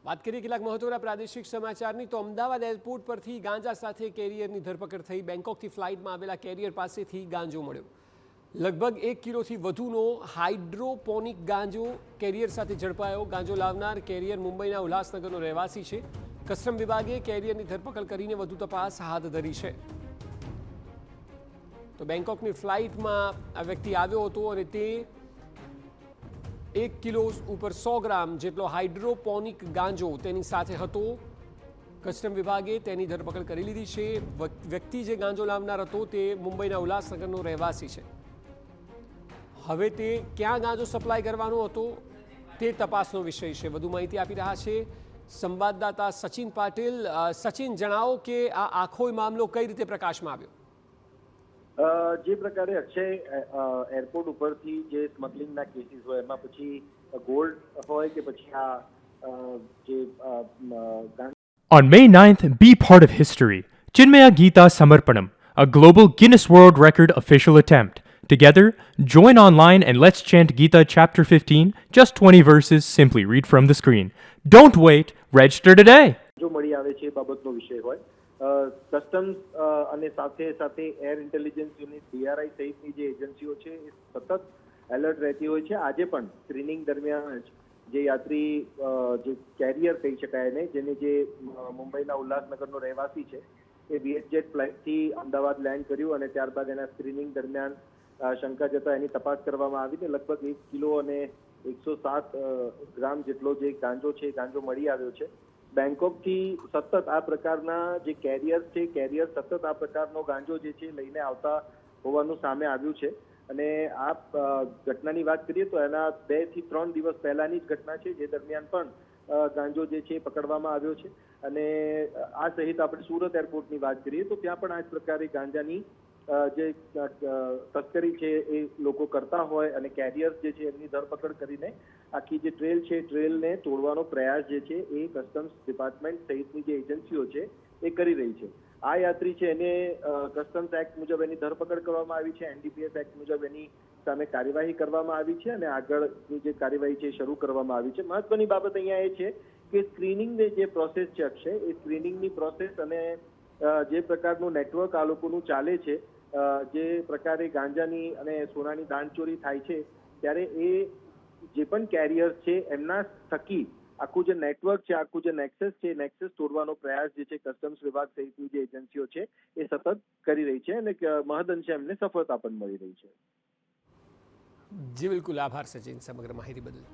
વાત કરીએ કેટલાક મહત્વના પ્રાદેશિક સમાચારની તો અમદાવાદ એરપોર્ટ પરથી ગાંજા સાથે કેરિયરની ધરપકડ થઈ। બેંકોકથી ફ્લાઇટમાં આવેલા કેરિયર પાસેથી ગાંજો મળ્યો। લગભગ 1 કિલોથી વધુનો હાઇડ્રોપોનિક ગાંજો કેરિયર સાથે ઝડપાયો। ગાંજો લાવનાર કેરિયર મુંબઈના ઉલ્લાસનગરનો રહેવાસી છે। કસ્ટમ વિભાગે કેરિયરની ધરપકડ કરીને વધુ તપાસ હાથ ધરી છે। તો બેંકોકની ફ્લાઇટમાં આ વ્યક્તિ આવ્યો હતો અને તે 1 કિલો ઉપર 100 ગ્રામ જેટલો હાઇડ્રોપોનિક ગાંજો તેની સાથે હતો। કસ્ટમ વિભાગે તેની ધરપકડ કરી લીધી છે। વ્યક્તિ જે ગાંજો લાવનાર હતો તે મુંબઈના ઉલ્લાસનગરનો રહેવાસી છે। હવે તે ક્યાં ગાંજો સપ્લાય કરવાનો હતો તે તપાસનો વિષય છે। વધુ માહિતી આપી રહ્યા છે સંવાદદાતા સચિન પાટીલ। સચિન, જણાવો કે આ આખો મામલો કઈ રીતે પ્રકાશમાં આવ્યો? જે પ્રકારે અક્ષય એરપોર્ટ ઉપરથી જે સ્મગલિંગના કેસીસ હોય એમાં પછી ગોલ્ડ હોય કે પછી આ જે On May 9th, be part of history. Chinmaya Geeta Samarpanam, a global Guinness World Record official attempt. Together, join online and let's chant Gita chapter 15, just 20 verses, simply read from the screen. Don't wait, register today. જો મળી આવે છે એ બાબતનો વિષય હોય। Customs અને સાથે સાથે એર ઇન્ટેલિજન્સ યુનિટ DRI સહિતની જે એજન્સીઓ છે એ સતત એલર્ટ રહેતી હોય છે। આજે પણ સ્ક્રીનિંગ દરમિયાન જે યાત્રી જે કેરિયર કહી શકાય ને, જેને જે મુંબઈના ઉલ્લાસનગરનો રહેવાસી છે એ VSJet ફ્લાઇટથી અમદાવાદ લેન્ડ કર્યું અને ત્યારબાદ એના સ્ક્રીનિંગ દરમિયાન શંકા જતા એની તપાસ કરવામાં આવી ને લગભગ 1 કિલો અને 107 ગ્રામ જેટલો જે ગાંજો છે એ ગાંજો મળી આવ્યો છે। બેંકોકથી સતત આ પ્રકારના જે કેરિયર છે, કેરિયર સતત આ પ્રકારનો ગાંજો જે છે લઈને આવતા હોવાનું સામે આવ્યું છે। અને આ ઘટનાની વાત કરીએ તો એના 2 થી 3 દિવસ પહેલાની જ ઘટના છે, જે દરમિયાન પણ ગાંજો જે છે પકડવામાં આવ્યો છે। અને આ સહિત આપણે સુરત એરપોર્ટની વાત કરીએ તો ત્યાં પણ આ જ પ્રકારે ગાંજાની જે તસ્કરી છે એ લોકો કરતા હોય અને કેરિયર્સ જે છે એમની ધરપકડ કરીને આખી જે ટ્રેલ છે ટ્રેલને તોડવાનો પ્રયાસ જે છે એ કસ્ટમ્સ ડિપાર્ટમેન્ટ સહિતની જે એજન્સીઓ છે એ કરી રહી છે। આ યાત્રી છે એને કસ્ટમ્સ એક્ટ મુજબ એની ધરપકડ કરવામાં આવી છે। NDPS એક્ટ મુજબ એની સામે કાર્યવાહી કરવામાં આવી છે અને આગળની જે કાર્યવાહી છે શરૂ કરવામાં આવી છે। મહત્વની બાબત અહીંયા એ છે કે સ્ક્રીનિંગની જે પ્રોસેસ છે અક્ષય, એ સ્ક્રીનિંગની પ્રોસેસ અને જે પ્રકારનું નેટવર્ક આ લોકોનું ચાલે છે, જે પ્રકારે ગાંજાની અને સોનાની દાણચોરી થાય છે, ત્યારે એ જે પણ કેરિયર છે એમના થકી આખું જે નેટવર્ક છે, આખું જે નેક્સસ છે, નેક્સસ તોડવાનો પ્રયાસ જે છે કસ્ટમ્સ વિભાગ સહિતની જે એજન્સીઓ છે એ સતત કરી રહી છે અને મહદઅંશે એમને સફળતા પણ મળી રહી છે। જી બિલકુલ, આભાર સચિન સમગ્ર માહિતી બદલ।